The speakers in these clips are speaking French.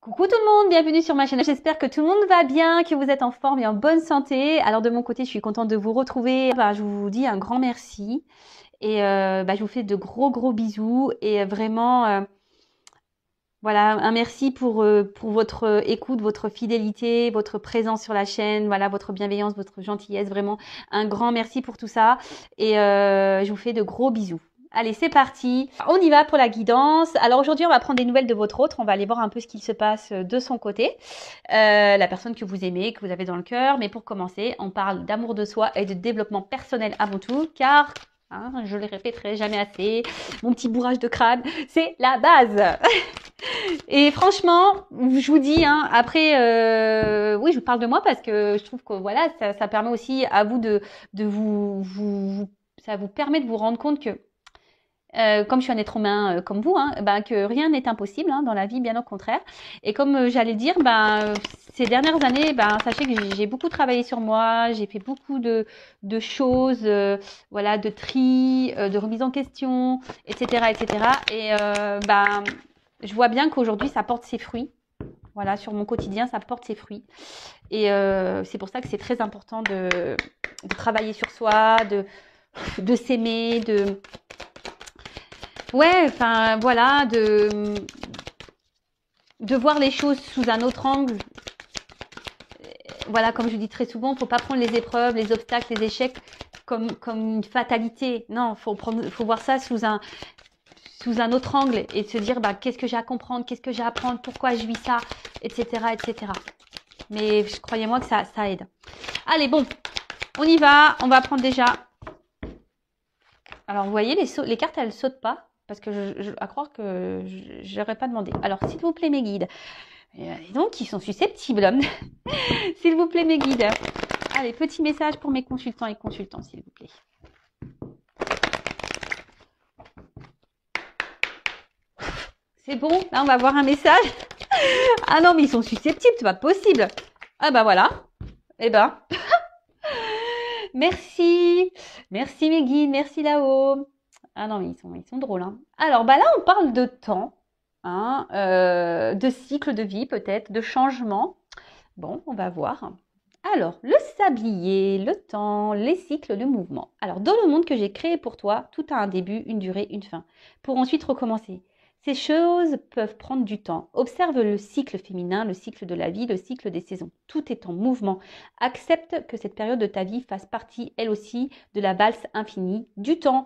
Coucou tout le monde, bienvenue sur ma chaîne. J'espère que tout le monde va bien, que vous êtes en forme et en bonne santé. Alors de mon côté, je suis contente de vous retrouver. Je vous dis un grand merci et je vous fais de gros bisous et vraiment voilà, un merci pour votre écoute, votre fidélité, votre présence sur la chaîne, voilà, votre bienveillance, votre gentillesse. Vraiment un grand merci pour tout ça et je vous fais de gros bisous. Allez, c'est parti. On y va pour la guidance. Alors aujourd'hui, on va prendre des nouvelles de votre autre. On va aller voir un peu ce qu'il se passe de son côté. La personne que vous aimez, que vous avez dans le cœur. Mais pour commencer, on parle d'amour de soi et de développement personnel avant tout. Car, je le répéterai jamais assez, mon petit bourrage de crâne, c'est la base. Et franchement, je vous dis, après, oui, je vous parle de moi parce que je trouve que voilà, ça permet aussi à vous de ça vous permet de vous rendre compte que comme je suis un être humain comme vous, que rien n'est impossible dans la vie, bien au contraire. Et comme j'allais dire, ces dernières années, sachez que j'ai beaucoup travaillé sur moi, j'ai fait beaucoup de choses, voilà, de tri, de remise en question, etc., etc. Et je vois bien qu'aujourd'hui, ça porte ses fruits. Voilà, sur mon quotidien, ça porte ses fruits. Et c'est pour ça que c'est très important de travailler sur soi, de s'aimer, ouais, enfin voilà, de voir les choses sous un autre angle. Voilà, comme je dis très souvent, faut pas prendre les épreuves, les obstacles, les échecs comme une fatalité. Non, faut voir ça sous un autre angle et se dire qu'est-ce que j'ai à comprendre, qu'est-ce que j'ai à apprendre, pourquoi je vis ça, etc., etc. Mais croyez-moi que ça aide. Allez, bon, on y va. On va prendre déjà. Alors, vous voyez, les cartes, elles sautent pas. Parce que à croire que je n'aurais pas demandé. Alors, s'il vous plaît, mes guides. Donc, ils sont susceptibles. S'il vous plaît, mes guides. Allez, petit message pour mes consultants et consultantes, s'il vous plaît. C'est bon, là, on va voir un message. Ah non, mais ils sont susceptibles, c'est pas possible. Ah voilà. Eh ben. Merci. Merci, mes guides. Merci, là-haut. Ah non, mais ils sont drôles. Alors, là, on parle de temps, de cycle de vie peut-être, de changement. Bon, on va voir. Alors, le sablier, le temps, les cycles de mouvement. Alors, dans le monde que j'ai créé pour toi, tout a un début, une durée, une fin, pour ensuite recommencer. Ces choses peuvent prendre du temps. Observe le cycle féminin, le cycle de la vie, le cycle des saisons. Tout est en mouvement. Accepte que cette période de ta vie fasse partie, elle aussi, de la valse infinie du temps.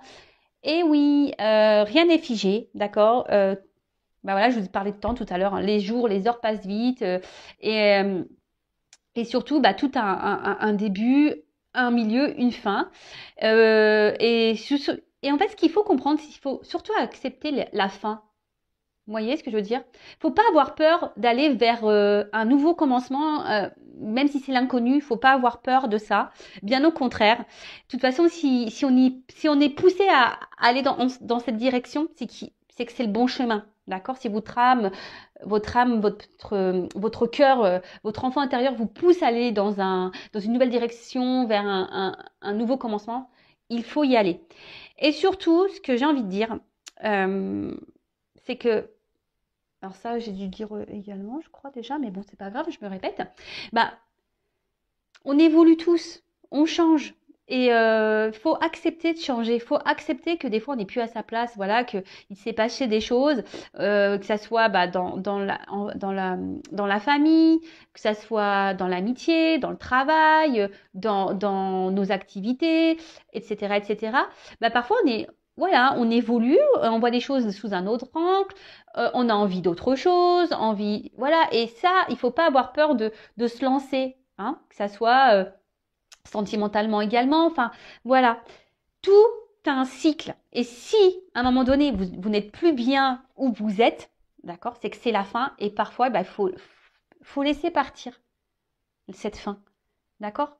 Et oui, rien n'est figé, d'accord. Voilà, je vous parlais de temps tout à l'heure. Les jours, les heures passent vite. Et surtout, tout a un début, un milieu, une fin. Et en fait, ce qu'il faut comprendre, c'est qu'il faut surtout accepter la fin. Vous voyez ce que je veux dire? Faut pas avoir peur d'aller vers un nouveau commencement, même si c'est l'inconnu. Il faut pas avoir peur de ça. Bien au contraire. De toute façon, si on est poussé à aller dans cette direction, c'est que c'est le bon chemin. D'accord? Si votre âme, votre cœur, votre enfant intérieur vous pousse à aller dans une nouvelle direction, vers un nouveau commencement, il faut y aller. Et surtout, ce que j'ai envie de dire, c'est que alors ça, j'ai dû le dire également, je crois déjà, mais bon, c'est pas grave, je me répète. On évolue tous, on change. Et faut accepter de changer, il faut accepter que des fois on n'est plus à sa place, voilà, qu'il s'est passé des choses, que ça soit dans la famille, que ça soit dans l'amitié, dans le travail, dans nos activités, etc., etc. Parfois on évolue, on voit les choses sous un autre angle, on a envie d'autre chose, voilà. Et ça, il faut pas avoir peur de se lancer, que ça soit sentimentalement également. Enfin, voilà. Tout a un cycle. Et si, à un moment donné, vous n'êtes plus bien où vous êtes, d'accord, c'est que c'est la fin. Et parfois, il faut laisser partir cette fin. D'accord?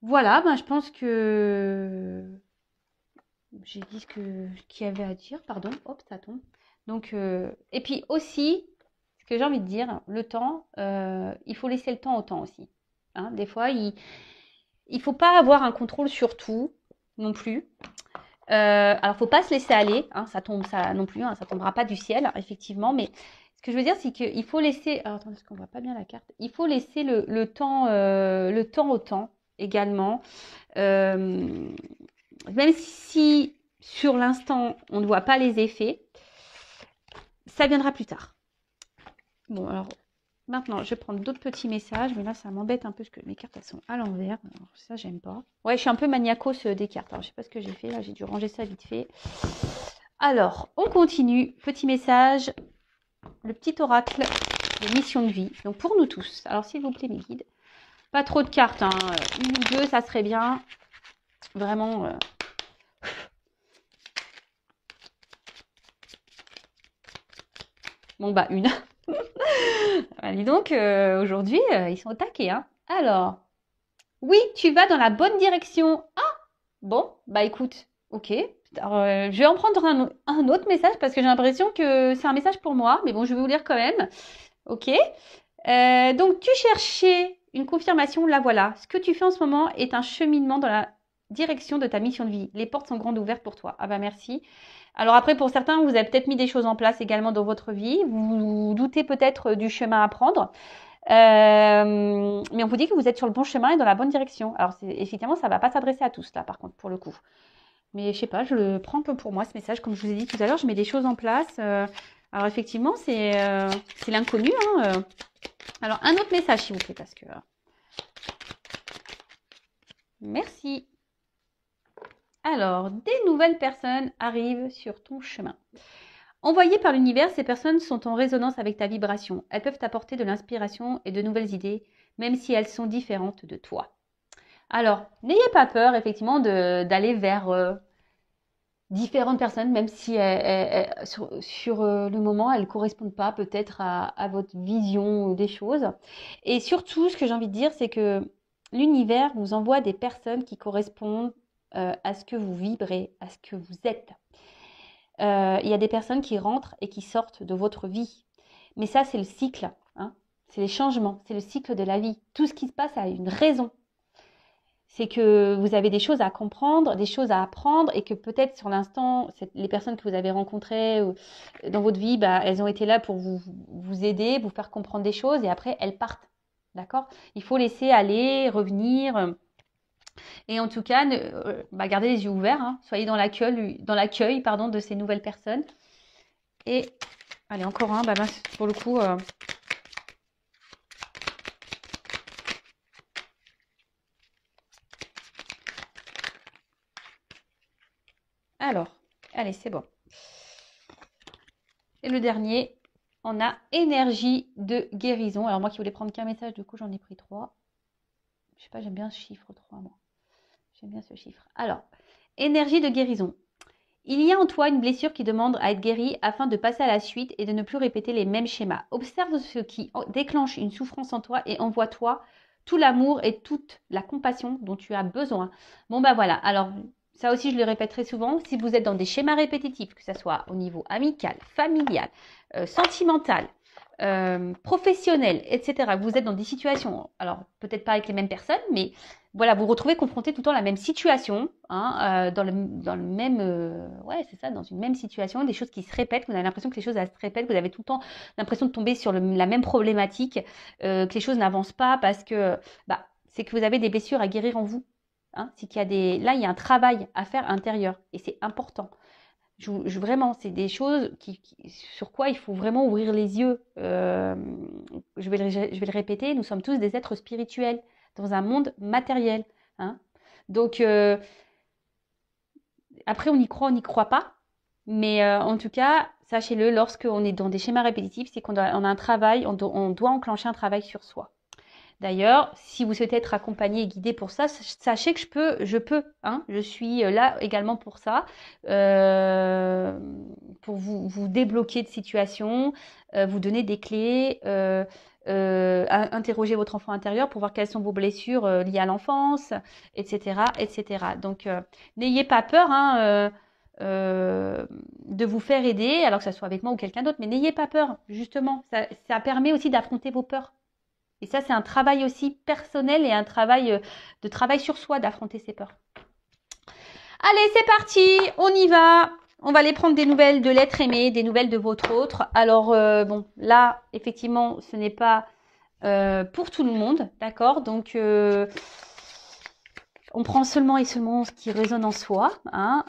Voilà, je pense que j'ai dit ce qu'il y avait à dire. Pardon, hop, ça tombe. Donc, et puis aussi, ce que j'ai envie de dire, le temps, il faut laisser le temps au temps aussi. Des fois, il faut pas avoir un contrôle sur tout non plus. Alors, faut pas se laisser aller, hein, ça tombe, ça non plus, hein, ça tombera pas du ciel, effectivement. Mais ce que je veux dire, c'est qu'il faut laisser. Alors, attendez, parce qu'on voit pas bien la carte. Il faut laisser le temps au temps également. Euh, Même si sur l'instant on ne voit pas les effets, ça viendra plus tard. Bon, alors maintenant, je vais prendre d'autres petits messages, mais là, ça m'embête un peu parce que mes cartes, elles sont à l'envers. Alors, ça, j'aime pas. Ouais, je suis un peu maniacos des cartes. Alors, je sais pas ce que j'ai fait. Là, j'ai dû ranger ça vite fait. Alors, on continue. Petit message. Le petit oracle de mission de vie. Donc, pour nous tous. Alors, s'il vous plaît, mes guides. Pas trop de cartes, hein. Une ou deux, ça serait bien. Vraiment. Bon, bah, une. Dis donc, aujourd'hui, ils sont au taquet, hein. Alors, oui, tu vas dans la bonne direction. Ah, bon, bah écoute, ok. Alors, je vais en prendre un autre message parce que j'ai l'impression que c'est un message pour moi, mais bon, je vais vous lire quand même. Ok. Donc, tu cherchais une confirmation, la voilà. Ce que tu fais en ce moment est un cheminement dans la direction de ta mission de vie. Les portes sont grandes ouvertes pour toi. Ah bah merci. Alors après, pour certains, vous avez peut-être mis des choses en place également dans votre vie. Vous vous doutez peut-être du chemin à prendre. Mais on vous dit que vous êtes sur le bon chemin et dans la bonne direction. Alors, effectivement, ça ne va pas s'adresser à tous, là, par contre, pour le coup. Mais je sais pas, je le prends un peu pour moi, ce message. Comme je vous ai dit tout à l'heure, je mets des choses en place. Alors, effectivement, c'est l'inconnu. Hein. Alors, un autre message, s'il vous plaît, parce que... Merci. Alors, des nouvelles personnes arrivent sur ton chemin. Envoyées par l'univers, ces personnes sont en résonance avec ta vibration. Elles peuvent t'apporter de l'inspiration et de nouvelles idées, même si elles sont différentes de toi. Alors, n'ayez pas peur, effectivement, d'aller vers différentes personnes, même si sur le moment, elles ne correspondent pas peut-être à votre vision des choses. Et surtout, ce que j'ai envie de dire, c'est que l'univers vous envoie des personnes qui correspondent à ce que vous vibrez, à ce que vous êtes. Il y a des personnes qui rentrent et qui sortent de votre vie. Mais ça, c'est le cycle. Hein. C'est les changements, c'est le cycle de la vie. Tout ce qui se passe a une raison. C'est que vous avez des choses à comprendre, des choses à apprendre et que peut-être sur l'instant, les personnes que vous avez rencontrées dans votre vie, bah, elles ont été là pour vous aider, vous faire comprendre des choses et après, elles partent. D'accord? Il faut laisser aller, revenir. Et en tout cas, gardez les yeux ouverts. Hein, soyez dans l'accueil de ces nouvelles personnes. Et, allez, encore un. Bah, pour le coup... Alors, allez, c'est bon. Et le dernier, on a énergie de guérison. Alors moi qui voulais prendre qu'un message, du coup j'en ai pris 3. Je sais pas, j'aime bien ce chiffre 3, moi. J'aime bien ce chiffre. Alors, énergie de guérison. Il y a en toi une blessure qui demande à être guérie afin de passer à la suite et de ne plus répéter les mêmes schémas. Observe ce qui déclenche une souffrance en toi et envoie-toi tout l'amour et toute la compassion dont tu as besoin. Bon bah voilà, alors ça aussi je le répète très souvent, si vous êtes dans des schémas répétitifs, que ce soit au niveau amical, familial, sentimental, professionnel, etc., vous êtes dans des situations, alors peut-être pas avec les mêmes personnes, mais voilà, vous vous retrouvez confronté tout le temps à la même situation, hein, dans le même, ouais, c'est ça, dans une même situation, des choses qui se répètent, vous avez l'impression que les choses elles se répètent, vous avez tout le temps l'impression de tomber sur la même problématique, que les choses n'avancent pas parce que, bah, c'est que vous avez des blessures à guérir en vous. Hein, c'est qu'il y a là, il y a un travail à faire intérieur et c'est important. Vraiment, c'est des choses sur quoi il faut vraiment ouvrir les yeux. Je vais le répéter, nous sommes tous des êtres spirituels dans un monde matériel. Hein. Donc, après, on y croit, on n'y croit pas. Mais en tout cas, sachez-le, lorsqu'on est dans des schémas répétitifs, c'est qu'on a un travail, on doit enclencher un travail sur soi. D'ailleurs, si vous souhaitez être accompagné et guidé pour ça, sachez que je peux. Hein, je suis là également pour ça, pour vous débloquer de situations, vous donner des clés, interroger votre enfant intérieur pour voir quelles sont vos blessures liées à l'enfance, etc., etc. Donc, n'ayez pas peur. Hein, de vous faire aider, alors que ce soit avec moi ou quelqu'un d'autre, mais n'ayez pas peur, justement, ça permet aussi d'affronter vos peurs. Et ça, c'est un travail aussi personnel et un travail de travail sur soi d'affronter ses peurs. Allez, c'est parti, on y va. On va aller prendre des nouvelles de l'être aimé, des nouvelles de votre autre. Alors, bon, là, effectivement, ce n'est pas pour tout le monde, d'accord? Donc, on prend seulement et seulement ce qui résonne en soi. Hein,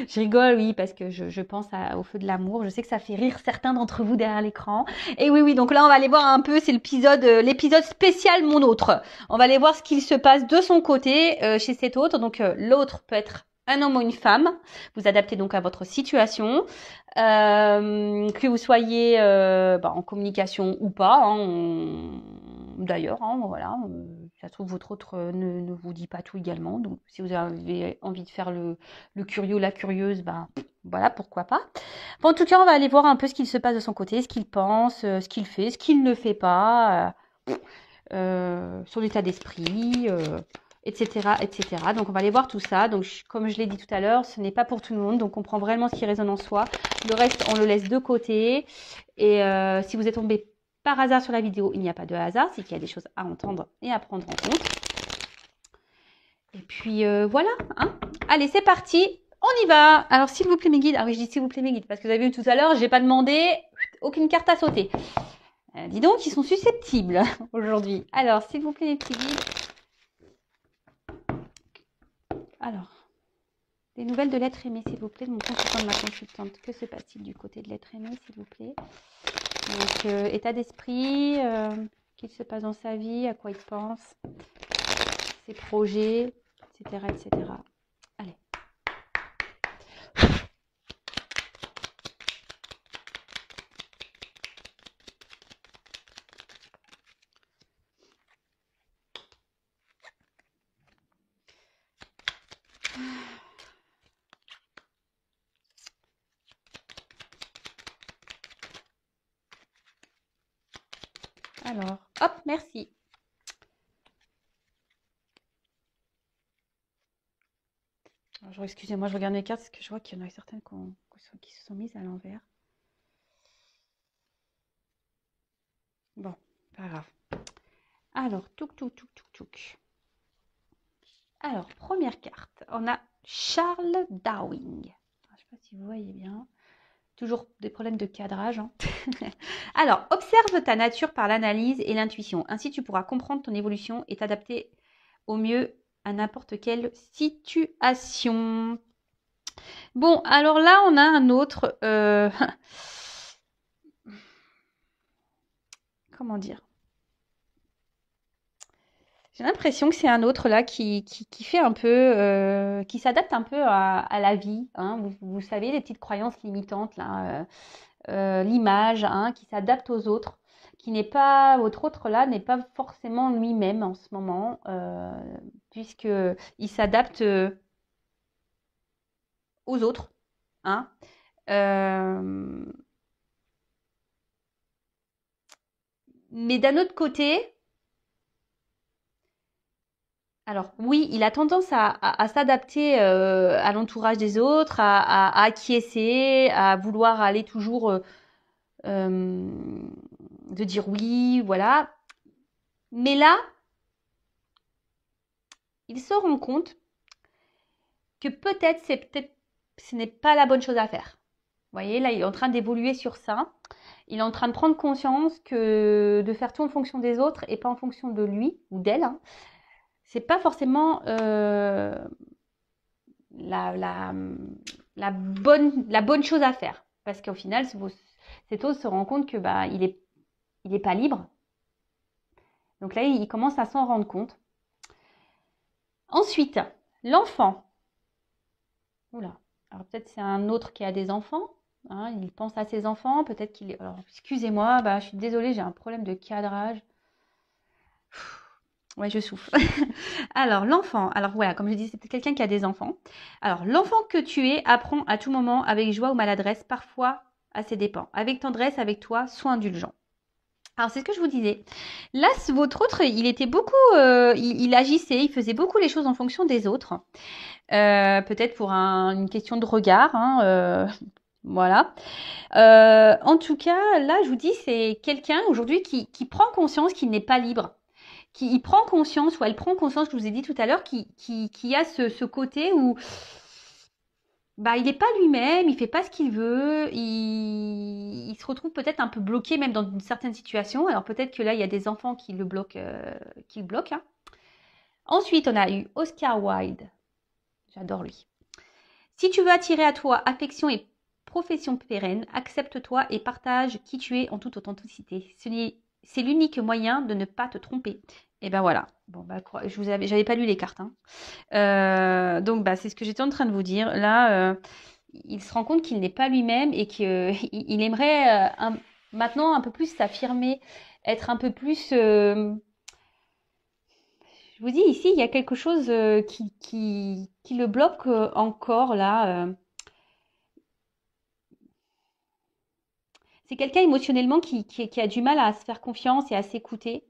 je rigole, oui, parce que je pense au feu de l'amour. Je sais que ça fait rire certains d'entre vous derrière l'écran. Et oui, oui, donc là, on va aller voir un peu, c'est l'épisode spécial Mon autre. On va aller voir ce qu'il se passe de son côté chez cet autre. Donc, l'autre peut être un homme ou une femme. Vous adaptez donc à votre situation. Que vous soyez en communication ou pas. Hein, d'ailleurs, hein, voilà. Ça se trouve, votre autre ne vous dit pas tout également. Donc, si vous avez envie de faire le curieux, la curieuse, voilà, pourquoi pas. Bon, en tout cas, on va aller voir un peu ce qu'il se passe de son côté, ce qu'il pense, ce qu'il fait, ce qu'il ne fait pas, son état d'esprit, etc., etc. Donc, on va aller voir tout ça. Donc, comme je l'ai dit tout à l'heure, ce n'est pas pour tout le monde. Donc, on prend vraiment ce qui résonne en soi. Le reste, on le laisse de côté. Et si vous êtes tombé par hasard sur la vidéo, il n'y a pas de hasard. C'est qu'il y a des choses à entendre et à prendre en compte. Et puis, voilà. Hein. Allez, c'est parti. On y va. Alors, s'il vous plaît, mes guides. Ah oui, je dis s'il vous plaît, mes guides. Parce que vous avez vu tout à l'heure, je n'ai pas demandé aucune carte à sauter. Dis donc, ils sont susceptibles aujourd'hui. Alors, s'il vous plaît, les petits guides. Alors, des nouvelles de l'être aimé, s'il vous plaît, de mon consultant, de ma consultante. Que se passe-t-il du côté de l'être aimé, s'il vous plaît? Donc, état d'esprit, qu'il se passe dans sa vie, à quoi il pense, ses projets, etc., etc. Allez. Alors, hop, merci. Alors, excusez-moi, je regarde mes cartes parce que je vois qu'il y en a certaines qui se sont mises à l'envers. Bon, pas grave. Alors, touk. Alors, première carte, on a Charles Darwin. Je ne sais pas si vous voyez bien. Toujours des problèmes de cadrage. Hein. Alors, observe ta nature par l'analyse et l'intuition. Ainsi, tu pourras comprendre ton évolution et t'adapter au mieux à n'importe quelle situation. Bon, alors là, on a un autre... Comment dire? J'ai l'impression que c'est un autre là qui fait un peu, qui s'adapte un peu à la vie. Hein. Vous savez, les petites croyances limitantes, là, l'image, hein, qui s'adapte aux autres, qui n'est pas, votre autre là n'est pas forcément lui-même en ce moment, puisqu'il s'adapte aux autres. Hein. Mais d'un autre côté, alors oui, il a tendance à s'adapter à l'entourage des autres, à acquiescer, à vouloir aller toujours de dire oui, voilà. Mais là, il se rend compte que peut-être ce n'est pas la bonne chose à faire. Vous voyez, là, il est en train d'évoluer sur ça. Il est en train de prendre conscience que de faire tout en fonction des autres et pas en fonction de lui ou d'elle, hein, c'est pas forcément la bonne chose à faire. Parce qu'au final, cet autre se rend compte que il est pas libre. Donc là, il commence à s'en rendre compte. Ensuite, l'enfant. Oula. Alors peut-être c'est un autre qui a des enfants. Hein, il pense à ses enfants. Peut-être qu'il est... Alors, excusez-moi, je suis désolée, j'ai un problème de cadrage. Ouais, je souffle. Alors, l'enfant. Alors, voilà, comme je dis, c'est peut-être quelqu'un qui a des enfants. Alors, l'enfant que tu es apprend à tout moment avec joie ou maladresse, parfois à ses dépens. Avec tendresse, avec toi, sois indulgent. Alors, c'est ce que je vous disais. Là, votre autre, il était beaucoup... il agissait, il faisait beaucoup les choses en fonction des autres. Peut-être pour une question de regard, hein, voilà. En tout cas, là, je vous dis, c'est quelqu'un aujourd'hui qui prend conscience qu'il n'est pas libre. il prend conscience, ou elle prend conscience, je vous ai dit tout à l'heure, qui a ce côté où bah, il n'est pas lui-même, il fait pas ce qu'il veut, il se retrouve peut-être un peu bloqué même dans une certaine situation. Alors peut-être que là, il y a des enfants qui le bloquent, hein. Ensuite, on a eu Oscar Wilde. J'adore lui. Si tu veux attirer à toi affection et profession pérenne, accepte-toi et partage qui tu es en toute authenticité. C'est l'unique moyen de ne pas te tromper. Et ben voilà. Bon, bah, j'avais pas lu les cartes, hein. Donc, bah, c'est ce que j'étais en train de vous dire. Là, il se rend compte qu'il n'est pas lui-même et qu'il aimerait maintenant un peu plus s'affirmer, être un peu plus. Je vous dis, ici, il y a quelque chose qui le bloque encore là. C'est quelqu'un émotionnellement qui a du mal à se faire confiance et à s'écouter.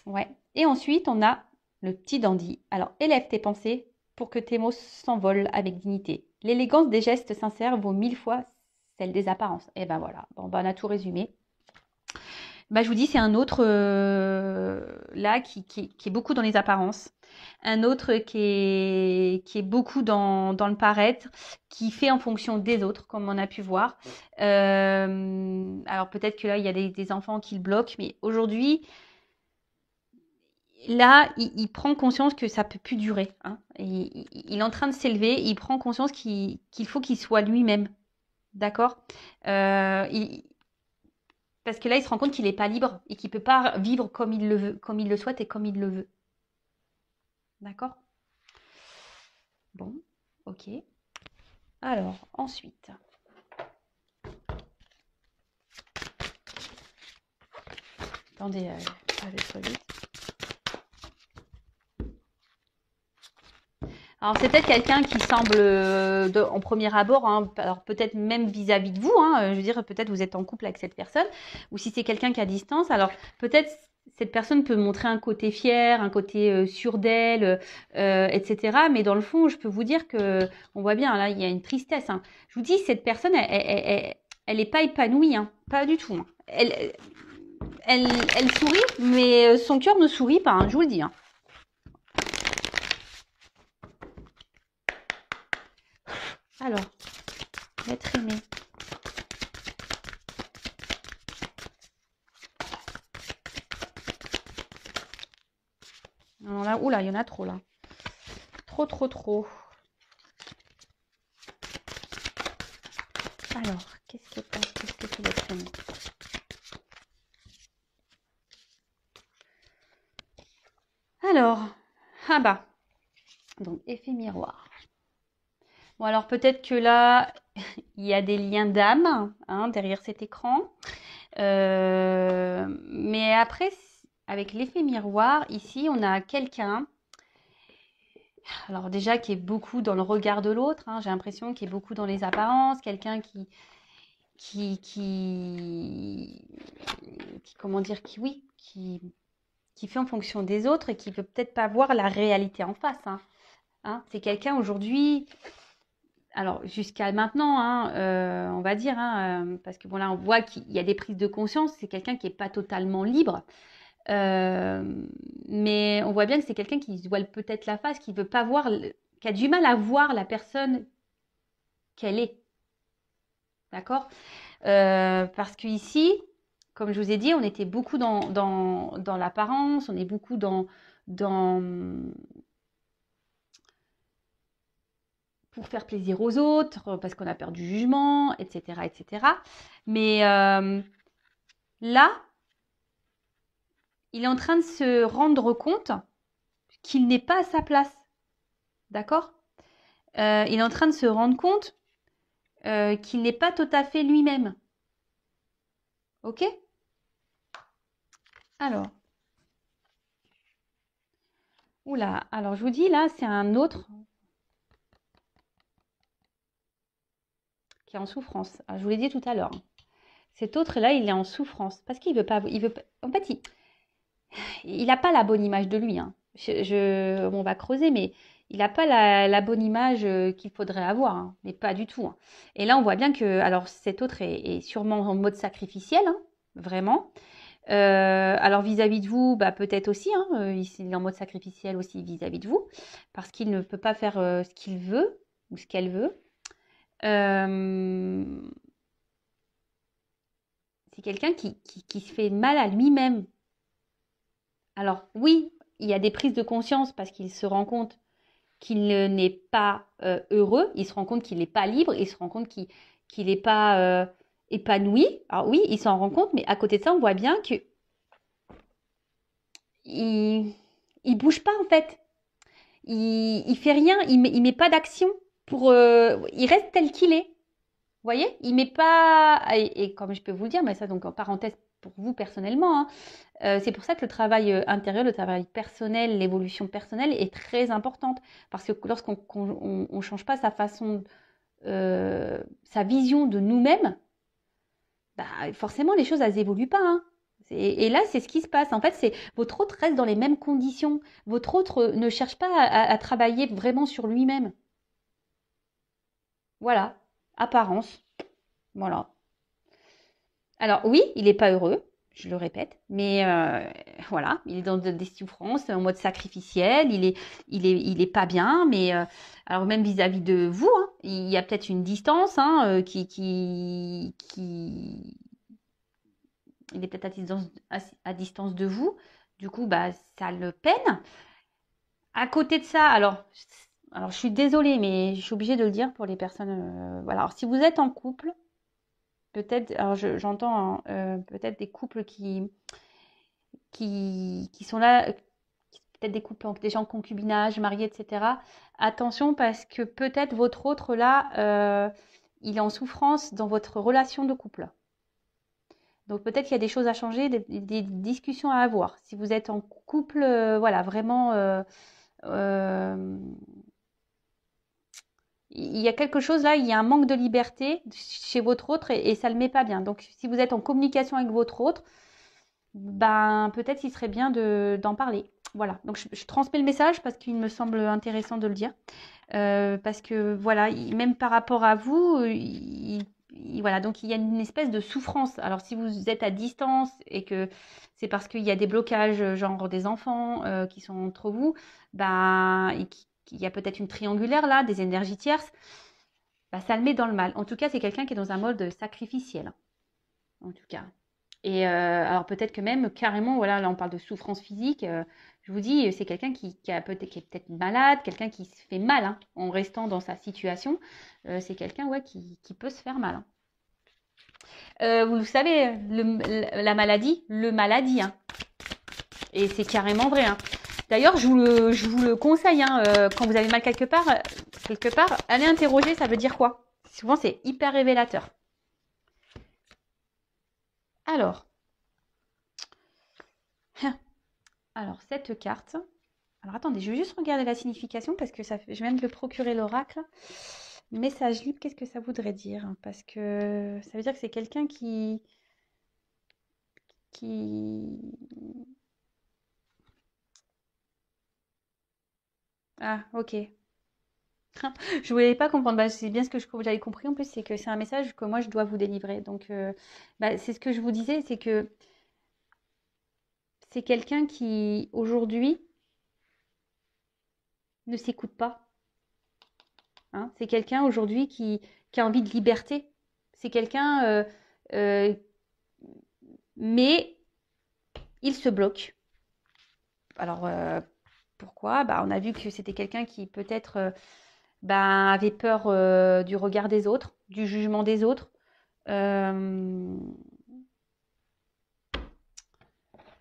Ouais. Et ensuite, on a le petit dandy. Alors, élève tes pensées pour que tes mots s'envolent avec dignité. L'élégance des gestes sincères vaut 1000 fois celle des apparences. Et ben voilà, bon, ben, on a tout résumé. Bah, je vous dis, c'est un autre là qui est beaucoup dans les apparences. Un autre qui est beaucoup dans le paraître, qui fait en fonction des autres, comme on a pu voir. Alors peut-être que là, il y a des enfants qui le bloquent, mais aujourd'hui, là, il prend conscience que ça peut plus durer, hein. Il est en train de s'élever, il prend conscience qu'il faut qu'il soit lui-même. D'accord. Parce que là, il se rend compte qu'il n'est pas libre et qu'il ne peut pas vivre comme il le veut, comme il le souhaite et comme il le veut. D'accord. Bon, ok. Alors, ensuite. Attendez, je vais trop vite. Alors, c'est peut-être quelqu'un qui semble, en premier abord, hein, alors peut-être même vis-à-vis de vous, hein, je veux dire, peut-être vous êtes en couple avec cette personne, ou si c'est quelqu'un qui est à distance, alors peut-être cette personne peut montrer un côté fier, un côté sûr d'elle, etc. Mais dans le fond, je peux vous dire que, on voit bien, là, il y a une tristesse, hein. Je vous dis, cette personne, elle est pas épanouie, hein, pas du tout, hein. Elle sourit, mais son cœur ne sourit pas, hein, je vous le dis, hein. Alors, l'être aimé. Alors là, oula, il y en a trop là. Trop. Alors, qu'est-ce que c'est l'être aimé? Alors, ah bah, donc effet miroir. Bon, alors peut-être que là, il y a des liens d'âme, hein, derrière cet écran. Mais après, avec l'effet miroir, ici, on a quelqu'un, alors déjà qui est beaucoup dans le regard de l'autre, hein, j'ai l'impression qu'il est beaucoup dans les apparences, quelqu'un comment dire, qui fait en fonction des autres et qui peut peut-être pas voir la réalité en face, hein. Hein, c'est quelqu'un aujourd'hui, alors jusqu'à maintenant, hein, on va dire, hein, parce que bon là on voit qu'il y a des prises de conscience, c'est quelqu'un qui n'est pas totalement libre, mais on voit bien que c'est quelqu'un qui se voile peut-être la face, qui veut pas voir, qui a du mal à voir la personne qu'elle est, d'accord. Parce qu'ici, comme je vous ai dit, on était beaucoup dans l'apparence, on est beaucoup dans pour faire plaisir aux autres, parce qu'on a peur du jugement, etc., etc. Mais là, il est en train de se rendre compte qu'il n'est pas à sa place, d'accord. Il est en train de se rendre compte qu'il n'est pas tout à fait lui-même. Ok. Alors, oula, alors je vous dis là, c'est un autre qui est en souffrance. Alors, je vous l'ai dit tout à l'heure. Cet autre-là, il est en souffrance parce qu'il veut pas. En fait, il n'a pas la bonne image de lui, hein. On va creuser, mais il n'a pas la bonne image qu'il faudrait avoir, hein, mais pas du tout, hein. Et là, on voit bien que, alors, cet autre est sûrement en mode sacrificiel, hein, vraiment. Alors vis-à-vis de vous, bah, peut-être aussi, hein, il est en mode sacrificiel aussi vis-à-vis de vous, parce qu'il ne peut pas faire ce qu'il veut ou ce qu'elle veut. Euh, c'est quelqu'un qui se fait mal à lui-même. Alors oui, il y a des prises de conscience parce qu'il se rend compte qu'il n'est pas heureux, il se rend compte qu'il n'est pas libre, il se rend compte qu'il n'est pas épanoui. Alors oui, il s'en rend compte, mais à côté de ça, on voit bien que il bouge pas en fait. Il fait rien, il met pas d'action pour. Il reste tel qu'il est. Vous voyez, il met pas. Et comme je peux vous le dire, mais ça donc en parenthèse pour vous personnellement, hein, c'est pour ça que le travail intérieur, le travail personnel, l'évolution personnelle est très importante. Parce que lorsqu'on on change pas sa façon, sa vision de nous-mêmes, bah, forcément les choses elles évoluent pas. Hein. Et là, c'est ce qui se passe. En fait, c'est votre autre reste dans les mêmes conditions. Votre autre ne cherche pas à travailler vraiment sur lui-même. Voilà, apparence. Voilà. Alors oui, il n'est pas heureux, je le répète, mais voilà, il est dans des souffrances, en mode sacrificiel, il est pas bien, mais alors même vis-à-vis de vous, hein, il y a peut-être une distance hein, il est peut-être à distance de vous, du coup, bah, ça le peine. À côté de ça, alors je suis désolée, mais je suis obligée de le dire pour les personnes, voilà, alors si vous êtes en couple, peut-être, alors j'entends hein, peut-être des couples qui sont là, peut-être des couples déjà en concubinage, mariés, etc. Attention parce que peut-être votre autre là, il est en souffrance dans votre relation de couple. Donc peut-être qu'il y a des choses à changer, des discussions à avoir. Si vous êtes en couple, voilà, vraiment, euh, il y a quelque chose là, il y a un manque de liberté chez votre autre et ça ne le met pas bien. Donc si vous êtes en communication avec votre autre, ben peut-être il serait bien d'en parler. Voilà, donc je transmets le message parce qu'il me semble intéressant de le dire. Parce que voilà, même par rapport à vous, voilà, donc il y a une espèce de souffrance. Alors si vous êtes à distance et que c'est parce qu'il y a des blocages, genre des enfants qui sont entre vous, ben il y a peut-être une triangulaire là, des énergies tierces, bah, ça le met dans le mal. En tout cas, c'est quelqu'un qui est dans un mode sacrificiel, en tout cas. Et alors peut-être que même carrément, voilà, là on parle de souffrance physique. Je vous dis, c'est quelqu'un qui est peut-être malade, quelqu'un qui se fait mal hein, en restant dans sa situation. C'est quelqu'un ouais, qui peut se faire mal. Hein. Vous le savez, la maladie, le maladie. Hein. Et c'est carrément vrai. Hein. D'ailleurs, je vous le conseille, hein, quand vous avez mal quelque part, allez interroger, ça veut dire quoi? Souvent, c'est hyper révélateur. Alors, alors cette carte. Alors attendez, je vais juste regarder la signification parce que je viens de le procurer l'oracle. Message libre, qu'est-ce que ça voudrait dire? Parce que ça veut dire que c'est quelqu'un qui... Ah, ok. Je voulais pas comprendre. Bah, c'est bien ce que j'avais compris en plus, c'est que c'est un message que moi je dois vous délivrer. Donc, bah, c'est ce que je vous disais, c'est que c'est quelqu'un qui aujourd'hui ne s'écoute pas. Hein. C'est quelqu'un aujourd'hui qui a envie de liberté. C'est quelqu'un, euh, mais il se bloque. Alors, pourquoi? Bah, on a vu que c'était quelqu'un qui peut-être bah, avait peur du regard des autres, du jugement des autres. Euh,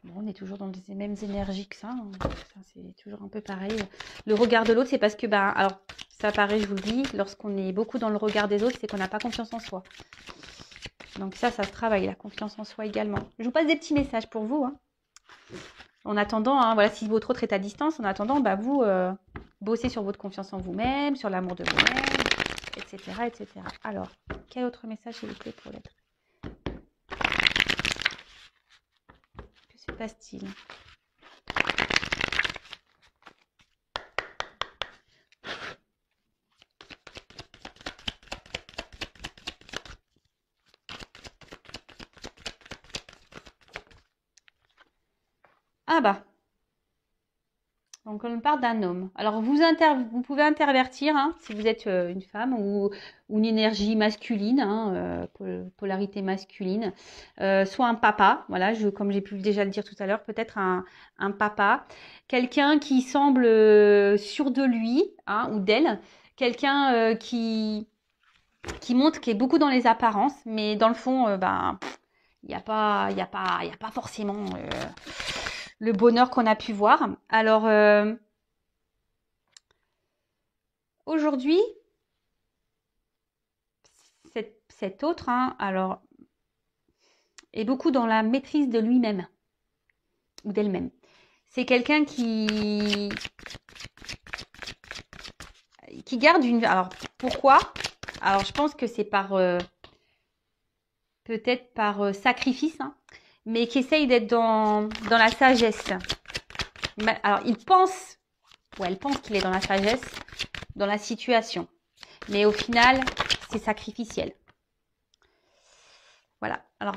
Bon, on est toujours dans les mêmes énergies que ça. Hein. Ça, c'est toujours un peu pareil. Le regard de l'autre, c'est parce que, bah, alors, ça paraît, je vous le dis, lorsqu'on est beaucoup dans le regard des autres, c'est qu'on n'a pas confiance en soi. Donc ça se travaille, la confiance en soi également. Je vous passe des petits messages pour vous. Hein. En attendant, hein, voilà, si votre autre est à distance, en attendant, bah, vous bossez sur votre confiance en vous-même, sur l'amour de vous-même, etc., etc. Alors, quel autre message s'il vous plaît pour l'être? Que se passe-t-il? Ah bah, donc on parle d'un homme. Alors vous pouvez intervertir hein, si vous êtes une femme ou une énergie masculine, hein, polarité masculine, soit un papa, voilà, comme j'ai pu déjà le dire tout à l'heure, peut-être un papa, quelqu'un qui semble sûr de lui hein, ou d'elle, quelqu'un qui montre qui est beaucoup dans les apparences, mais dans le fond, ben il y a pas forcément le bonheur qu'on a pu voir. Alors aujourd'hui, cet autre, hein, alors, est beaucoup dans la maîtrise de lui-même ou d'elle-même. C'est quelqu'un qui garde une. Alors pourquoi? Alors je pense que c'est peut-être par sacrifice, hein, mais qui essaye d'être dans la sagesse. Alors il pense, ou elle pense qu'il est dans la sagesse, dans la situation, mais au final c'est sacrificiel. Voilà. Alors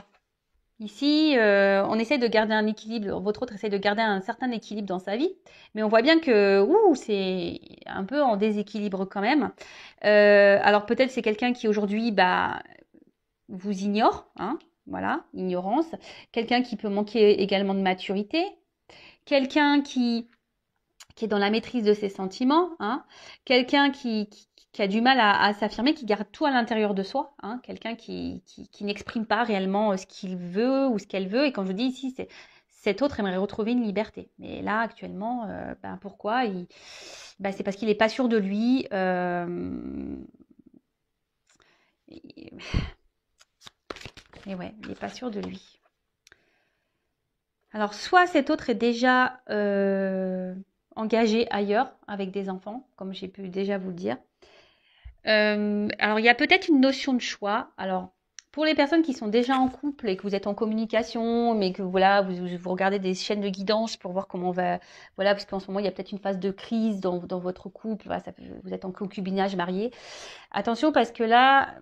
ici, on essaie de garder un équilibre. Votre autre essaie de garder un certain équilibre dans sa vie, mais on voit bien que c'est un peu en déséquilibre quand même. Alors peut-être c'est quelqu'un qui aujourd'hui vous ignore, hein, voilà, ignorance. Quelqu'un qui peut manquer également de maturité. Quelqu'un qui est dans la maîtrise de ses sentiments, hein. Quelqu'un qui a du mal à s'affirmer, qui garde tout à l'intérieur de soi, hein. Quelqu'un qui n'exprime pas réellement ce qu'il veut ou ce qu'elle veut. Et quand je dis ici, cet autre aimerait retrouver une liberté. Mais là, actuellement, pourquoi c'est parce qu'il n'est pas sûr de lui. Et ouais, il n'est pas sûr de lui. Alors, soit cet autre est déjà engagé ailleurs avec des enfants, comme j'ai pu déjà vous le dire. Alors, il y a peut-être une notion de choix. Alors, pour les personnes qui sont déjà en couple et que vous êtes en communication, mais que voilà, vous regardez des chaînes de guidance pour voir comment on va, voilà, parce qu'en ce moment il y a peut-être une phase de crise dans votre couple. Voilà, vous êtes en concubinage, marié. Attention parce que là,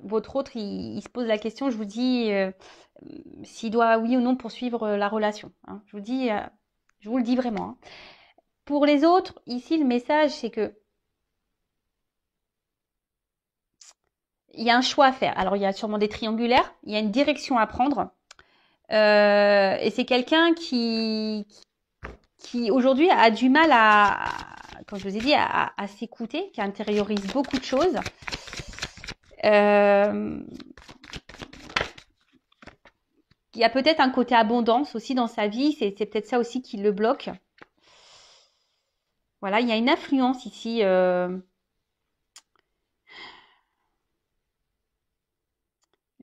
votre autre, il se pose la question. Je vous dis s'il doit oui ou non poursuivre la relation. Hein. Je vous le dis vraiment. Hein. Pour les autres, ici le message c'est que il y a un choix à faire. Alors, il y a sûrement des triangulaires, il y a une direction à prendre. Et c'est quelqu'un qui aujourd'hui a du mal comme je vous ai dit, à s'écouter, qui intériorise beaucoup de choses. Il y a peut-être un côté abondance aussi dans sa vie, c'est peut-être ça aussi qui le bloque. Voilà, il y a une influence ici.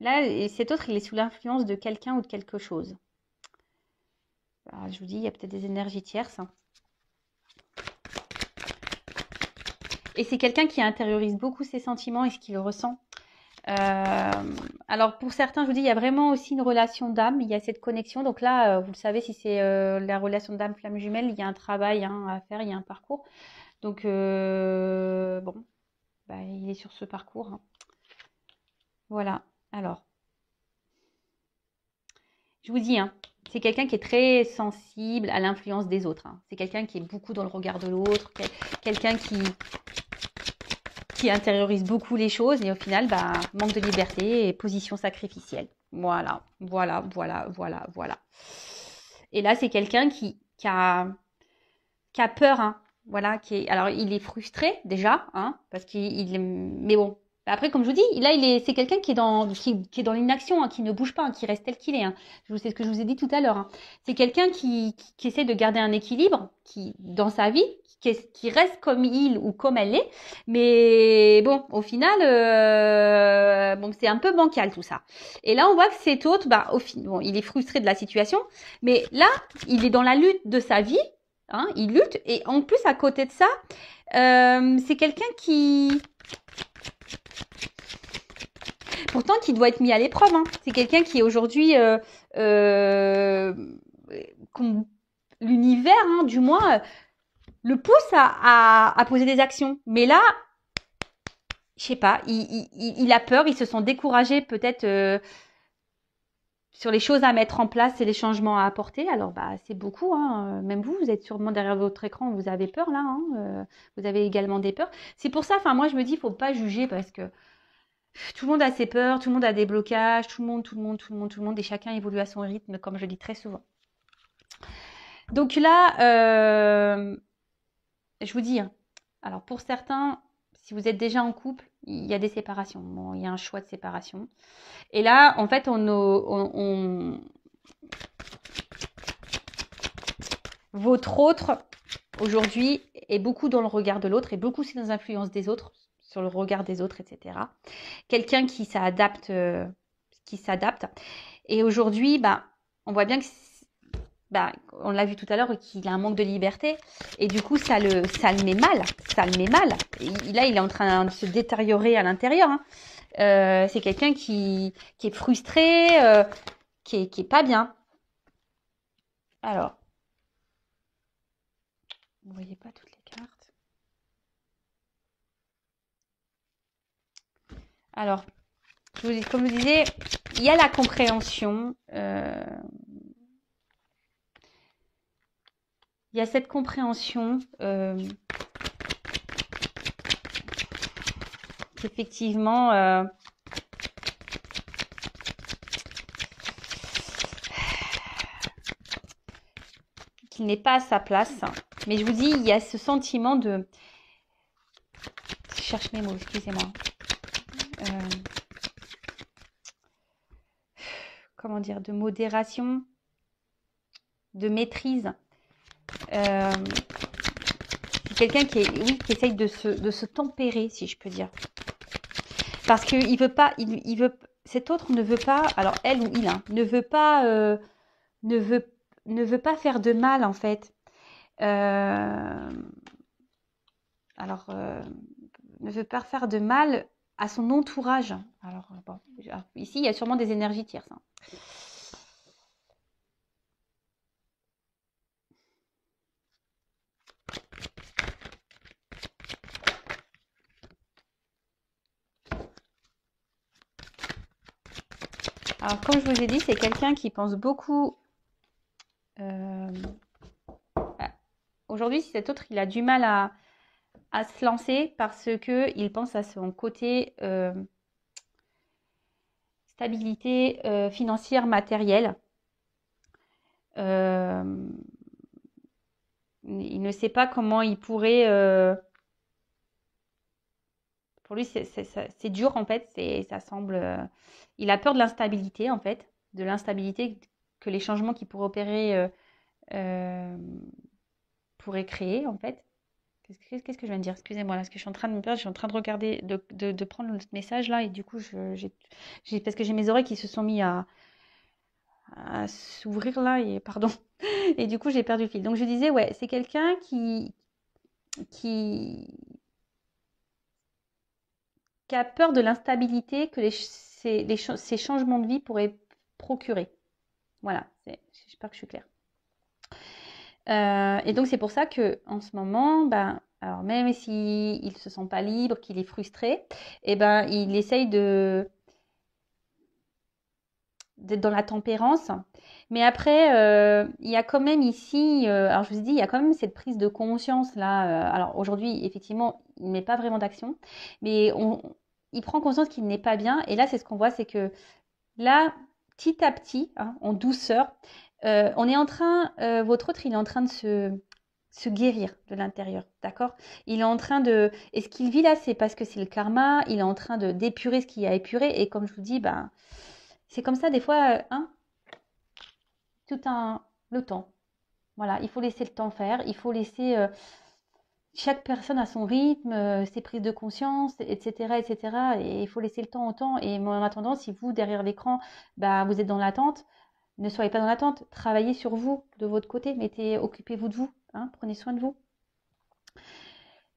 Là, cet autre, il est sous l'influence de quelqu'un ou de quelque chose. Alors, je vous dis, il y a peut-être des énergies tierces. Et c'est quelqu'un qui intériorise beaucoup ses sentiments et ce qu'il ressent. Alors, pour certains, je vous dis, il y a vraiment aussi une relation d'âme. Il y a cette connexion. Donc là, vous le savez, si c'est la relation d'âme flamme jumelle, il y a un travail à faire, il y a un parcours. Donc, il est sur ce parcours. Hein. Voilà. Alors, je vous dis, hein, c'est quelqu'un qui est très sensible à l'influence des autres. Hein. C'est quelqu'un qui est beaucoup dans le regard de l'autre, quelqu'un qui intériorise beaucoup les choses et au final, manque de liberté et position sacrificielle. Voilà. Et là, c'est quelqu'un qui a peur, hein. Voilà, alors il est frustré déjà, hein, parce mais bon. Après, comme je vous dis, là, c'est quelqu'un qui est dans l'inaction, hein, qui ne bouge pas, hein, qui reste tel qu'il est. Hein. C'est ce que je vous ai dit tout à l'heure. Hein. C'est quelqu'un qui essaie de garder un équilibre, dans sa vie, qui reste comme il ou comme elle est. Mais bon, au final, c'est un peu bancal tout ça. Et là, on voit que cet autre, il est frustré de la situation, mais là, il est dans la lutte de sa vie. Hein, il lutte et en plus à côté de ça, c'est quelqu'un pourtant qui doit être mis à l'épreuve. Hein. C'est quelqu'un qui aujourd'hui, l'univers, hein, du moins, le pousse à poser des actions. Mais là, je sais pas, il a peur, il se sent découragé peut-être. Je sur les choses à mettre en place et les changements à apporter. Alors, bah, c'est beaucoup, hein. Même vous, vous êtes sûrement derrière votre écran, vous avez peur là, hein. Vous avez également des peurs. C'est pour ça, enfin, moi, je me dis, il faut pas juger parce que tout le monde a ses peurs, tout le monde a des blocages, tout le monde, et chacun évolue à son rythme, comme je dis très souvent. Donc là, je vous dis, hein, alors pour certains, si vous êtes déjà en couple, il y a des séparations. Bon, il y a un choix de séparation. Et là, en fait, votre autre, aujourd'hui, est beaucoup dans le regard de l'autre et beaucoup c'est dans l'influence des autres, sur le regard des autres, etc. Quelqu'un qui s'adapte, Et aujourd'hui, bah, on voit bien que, bah, on l'a vu tout à l'heure, qu'il a un manque de liberté. Et du coup, ça le met mal. Ça le met mal. Et là, il est en train de se détériorer à l'intérieur, hein. C'est quelqu'un qui est frustré, qui est pas bien. Alors, vous voyez pas toutes les cartes. Alors, comme je vous disais, il y a la compréhension. Il y a cette compréhension qu'effectivement qu'il n'est pas à sa place. Mais je vous dis, il y a ce sentiment de... Je cherche mes mots, excusez-moi. Comment dire, de modération, de maîtrise. C'est quelqu'un qui essaye de se tempérer, si je peux dire. Parce que il veut pas, cet autre ne veut pas, alors elle ou il, hein, ne veut pas faire de mal en fait. Ne veut pas faire de mal à son entourage. Alors bon, ici il y a sûrement des énergies tierces, hein. Alors, comme je vous ai dit, c'est quelqu'un qui pense beaucoup. Aujourd'hui, si cet autre, il a du mal à se lancer parce qu'il pense à son côté stabilité financière, matérielle. Il ne sait pas comment il pourrait... pour lui, c'est dur en fait. Ça semble... il a peur de l'instabilité en fait. De l'instabilité que les changements qu'il pourrait opérer pourraient créer en fait. Qu'est-ce que je viens de dire? Excusez-moi, là, parce que je suis en train de me perdre, je suis en train de regarder, de prendre le message là, et du coup, parce que j'ai mes oreilles qui se sont mis à s'ouvrir là, et pardon, et du coup, j'ai perdu le fil. Donc, je disais, ouais, c'est quelqu'un qui a peur de l'instabilité que ces changements de vie pourraient procurer. Voilà, j'espère que je suis claire. Et donc, c'est pour ça que en ce moment, ben, alors même s'il ne se sent pas libre, qu'il est frustré, eh ben, il essaye d'être dans la tempérance. Mais après, il y a quand même ici, alors je vous ai dit, il y a quand même cette prise de conscience là. Alors aujourd'hui, effectivement, il ne met pas vraiment d'action, mais il prend conscience qu'il n'est pas bien. Et là, c'est ce qu'on voit, c'est que là, petit à petit, hein, en douceur, on est en train, votre autre, il est en train de se guérir de l'intérieur, d'accord? Il est en train de... Et ce qu'il vit là, c'est parce que c'est le karma, il est en train d'épurer ce qu'il y a épuré, et comme je vous dis, ben, c'est comme ça des fois, hein, le temps. Voilà, il faut laisser le temps faire, il faut laisser... chaque personne a son rythme, ses prises de conscience, etc., etc. Et il faut laisser le temps au temps. Et en attendant, si vous, derrière l'écran, bah, vous êtes dans l'attente, ne soyez pas dans l'attente. Travaillez sur vous, de votre côté. Occupez-vous de vous, hein, prenez soin de vous.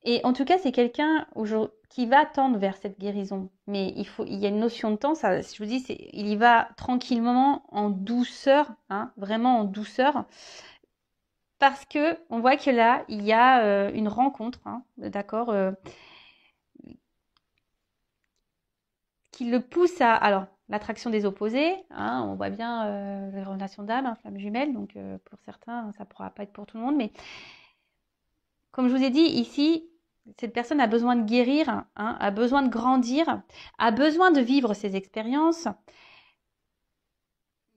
Et en tout cas, c'est quelqu'un qui va tendre vers cette guérison. Mais il y a une notion de temps. Ça, je vous dis, il y va tranquillement, en douceur, hein, vraiment en douceur. Parce que on voit que là, il y a une rencontre, hein, d'accord, qui le pousse à... Alors l'attraction des opposés, hein, on voit bien les relations d'âme, hein, flamme jumelle, donc pour certains, ça ne pourra pas être pour tout le monde, mais comme je vous ai dit, ici, cette personne a besoin de guérir, hein, a besoin de grandir, a besoin de vivre ses expériences,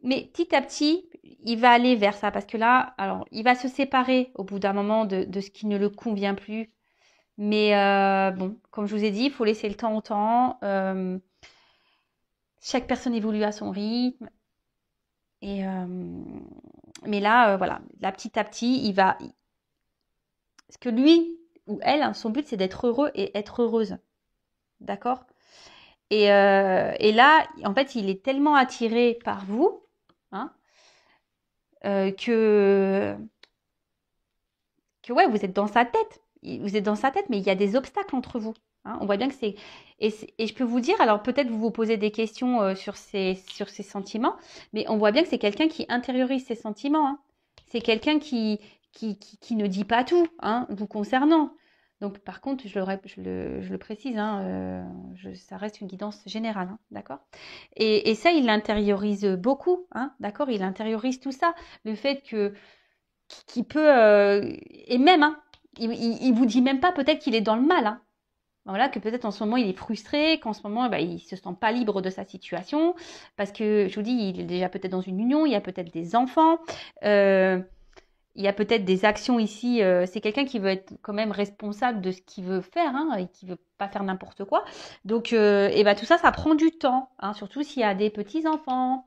mais petit à petit, il va aller vers ça, parce que là, alors, il va se séparer au bout d'un moment de ce qui ne le convient plus, mais bon, comme je vous ai dit, il faut laisser le temps au temps, chaque personne évolue à son rythme, et mais là, voilà, là, petit à petit, il va... Parce que lui ou elle, hein, son but, c'est d'être heureux et être heureuse. D'accord? Et là, en fait, il est tellement attiré par vous, hein, que ouais, vous êtes dans sa tête. Vous êtes dans sa tête, mais il y a des obstacles entre vous. Hein. On voit bien que c'est... Et je peux vous dire, alors peut-être vous vous posez des questions sur ces sentiments, mais on voit bien que c'est quelqu'un qui intériorise ses sentiments. Hein. C'est quelqu'un qui ne dit pas tout, hein, vous concernant. Donc par contre, je le précise, hein, ça reste une guidance générale, hein, d'accord? Et ça, il l'intériorise beaucoup, hein, d'accord? Il intériorise tout ça. Le fait que qui peut et même hein, il vous dit même pas peut-être qu'il est dans le mal hein. Voilà, que peut-être en ce moment il est frustré, qu'en ce moment bah, il se sent pas libre de sa situation parce que je vous dis il est déjà peut-être dans une union, il y a peut-être des enfants, il y a peut-être des actions ici. C'est quelqu'un qui veut être quand même responsable de ce qu'il veut faire hein, et qui veut pas faire n'importe quoi. Donc et bah, tout ça, ça prend du temps, hein, surtout s'il y a des petits enfants.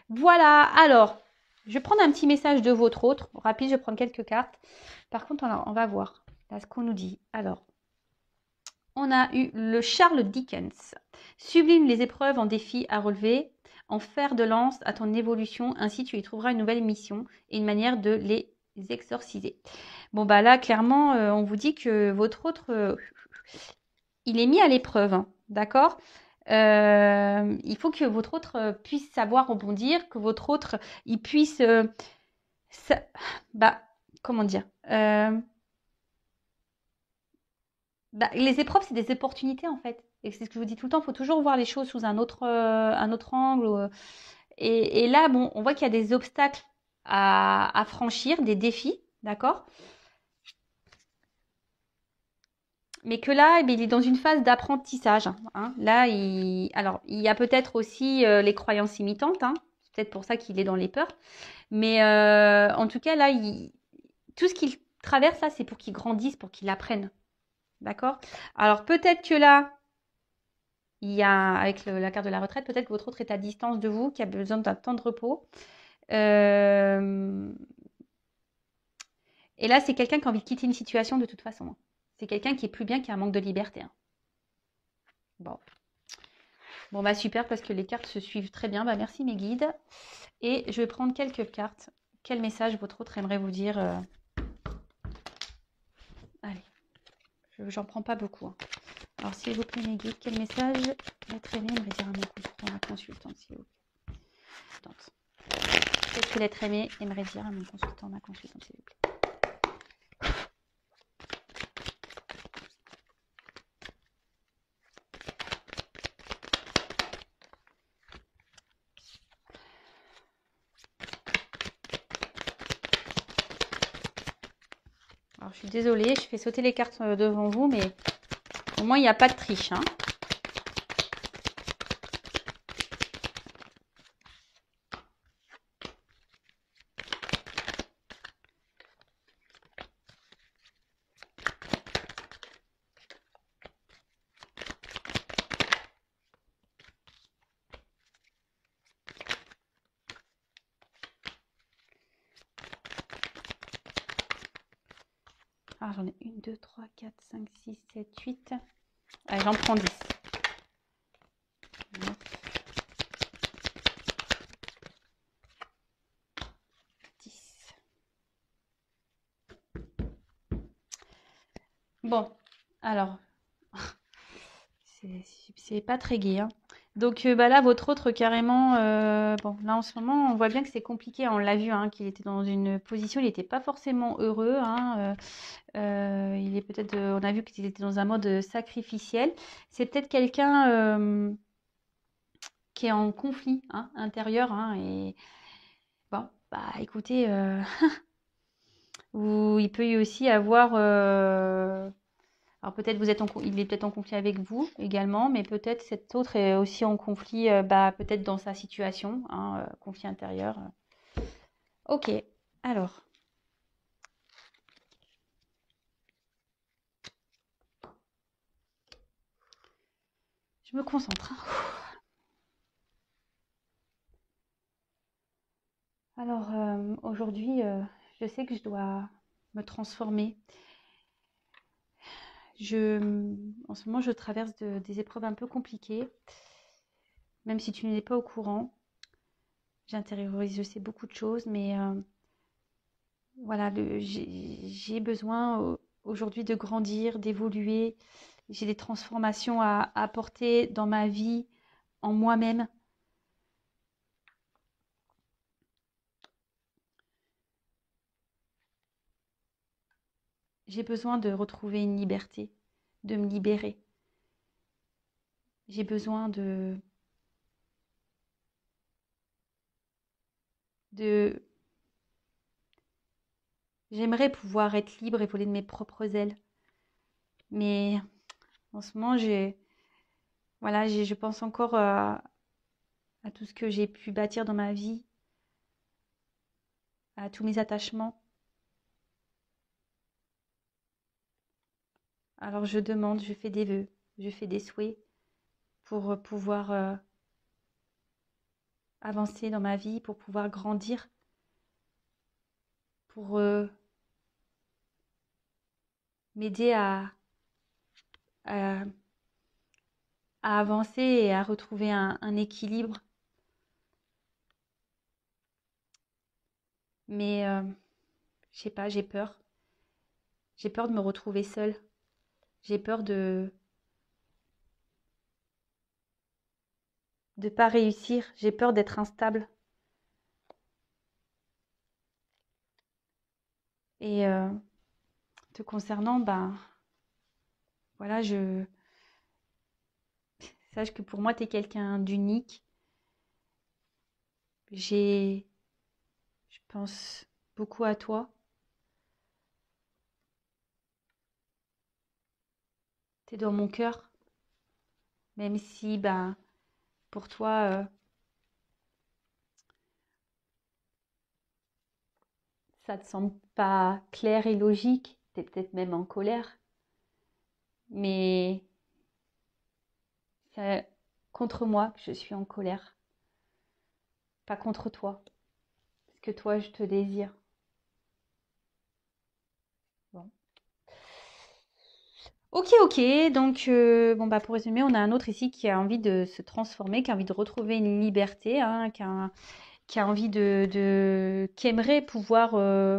Voilà. Alors, je vais prendre un petit message de votre autre. Rapide, je vais prendre quelques cartes. Par contre, on va voir là, ce qu'on nous dit. Alors, on a eu le Charles Dickens. Sublime les épreuves en défis à relever, en fer de lance à ton évolution. Ainsi, tu y trouveras une nouvelle mission et une manière de les exorciser. Bon, bah là, clairement, on vous dit que votre autre, il est mis à l'épreuve. Hein, d'accord? Il faut que votre autre puisse savoir rebondir, que votre autre, il puisse... bah, comment dire bah, les épreuves, c'est des opportunités en fait. Et c'est ce que je vous dis tout le temps, il faut toujours voir les choses sous un autre angle. Et là, bon, on voit qu'il y a des obstacles à franchir, des défis, d'accord? Mais que là, eh bien, il est dans une phase d'apprentissage. Hein. Là, alors, il y a peut-être aussi les croyances imitantes. Hein. C'est peut-être pour ça qu'il est dans les peurs. Mais en tout cas, là, tout ce qu'il traverse, là, c'est pour qu'il grandisse, pour qu'il apprenne. D'accord? Alors, peut-être que là, il y a, avec la carte de la retraite, peut-être que votre autre est à distance de vous, qui a besoin d'un temps de repos. Et là, c'est quelqu'un qui a envie de quitter une situation de toute façon. C'est quelqu'un qui est plus bien, qui a un manque de liberté. Hein. Bon. Bon, bah super, parce que les cartes se suivent très bien. Bah, merci mes guides. Et je vais prendre quelques cartes. Quel message votre autre aimerait vous dire Allez, j'en prends pas beaucoup. Hein. Alors, s'il vous plaît, mes guides, quel message l'être aimé aimerait dire à mon consultant, ma consultante, s'il vous plaît. Qu'est-ce que l'être aimé aimerait dire à mon consultant, ma consultante, s'il vous plaît. Alors, je suis désolée, je fais sauter les cartes devant vous, mais au moins, il n'y a pas de triche. Hein. Alors, j'en ai 1, 2, 3, 4, 5, 6, 7, 8. Allez, j'en prends 10. 9, 10. Bon, alors, c'est pas très gai. Hein. Donc bah là, votre autre carrément, bon, là en ce moment, on voit bien que c'est compliqué. On l'a vu, hein, qu'il était dans une position, il n'était pas forcément heureux. Hein, il est peut-être, on a vu qu'il était dans un mode sacrificiel. C'est peut-être quelqu'un qui est en conflit intérieur. Et bon, bah écoutez, il peut y aussi avoir... alors peut-être il est peut-être en conflit avec vous également, mais peut-être cet autre est aussi en conflit, peut-être dans sa situation, conflit intérieur. Ok, alors. Je me concentre. Alors aujourd'hui, je sais que je dois me transformer. En ce moment, je traverse des épreuves un peu compliquées, même si tu n'es pas au courant. J'intériorise, je sais, beaucoup de choses, mais voilà, j'ai besoin aujourd'hui de grandir, d'évoluer. J'ai des transformations à apporter dans ma vie, en moi-même. J'ai besoin de retrouver une liberté, de me libérer. J'ai besoin de... J'aimerais pouvoir être libre et voler de mes propres ailes. Mais en ce moment, je pense encore à tout ce que j'ai pu bâtir dans ma vie, à tous mes attachements. Alors je fais des vœux, je fais des souhaits pour pouvoir avancer dans ma vie, pour pouvoir grandir, pour m'aider à, à avancer et à retrouver un équilibre. Mais je sais pas, j'ai peur. J'ai peur de me retrouver seule. J'ai peur de pas réussir. J'ai peur d'être instable. Et te concernant, voilà, sache que pour moi, tu es quelqu'un d'unique. Je pense beaucoup à toi. Tu es dans mon cœur. Même si, pour toi, ça te semble pas clair et logique. Tu es peut-être même en colère. Mais c'est contre moi que je suis en colère. Pas contre toi. Parce que toi, je te désire. Bon. Ok, ok. Donc, pour résumer, on a un autre ici qui a envie de se transformer, qui a envie de retrouver une liberté, qui a envie qui aimerait pouvoir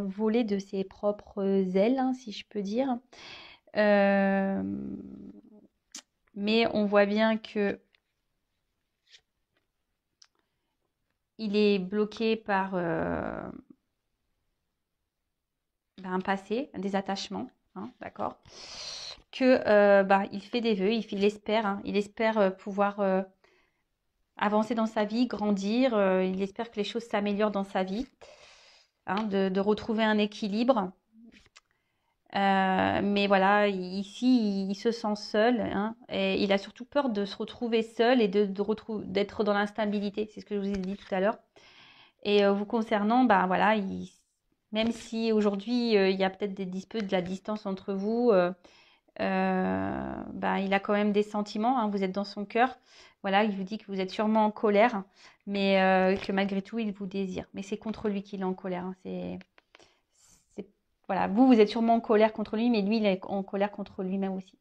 voler de ses propres ailes, si je peux dire. Euh, mais on voit bien que il est bloqué par un passé, des attachements, d'accord. Que il fait des vœux, il espère pouvoir avancer dans sa vie, grandir, il espère que les choses s'améliorent dans sa vie, de retrouver un équilibre. Mais voilà, ici, il se sent seul, et il a surtout peur de se retrouver seul et d'être dans l'instabilité. C'est ce que je vous ai dit tout à l'heure. Et vous concernant, voilà, même si aujourd'hui il y a peut-être des disputes, de la distance entre vous, il a quand même des sentiments, vous êtes dans son cœur. Voilà, il vous dit que vous êtes sûrement en colère, mais que malgré tout, il vous désire. Mais c'est contre lui qu'il est en colère. Voilà, vous êtes sûrement en colère contre lui, mais lui, il est en colère contre lui-même aussi.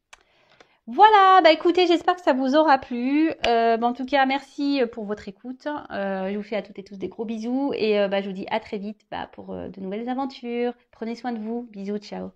Voilà, écoutez, j'espère que ça vous aura plu. En tout cas, merci pour votre écoute. Je vous fais à toutes et tous des gros bisous et je vous dis à très vite pour de nouvelles aventures. Prenez soin de vous. Bisous, ciao.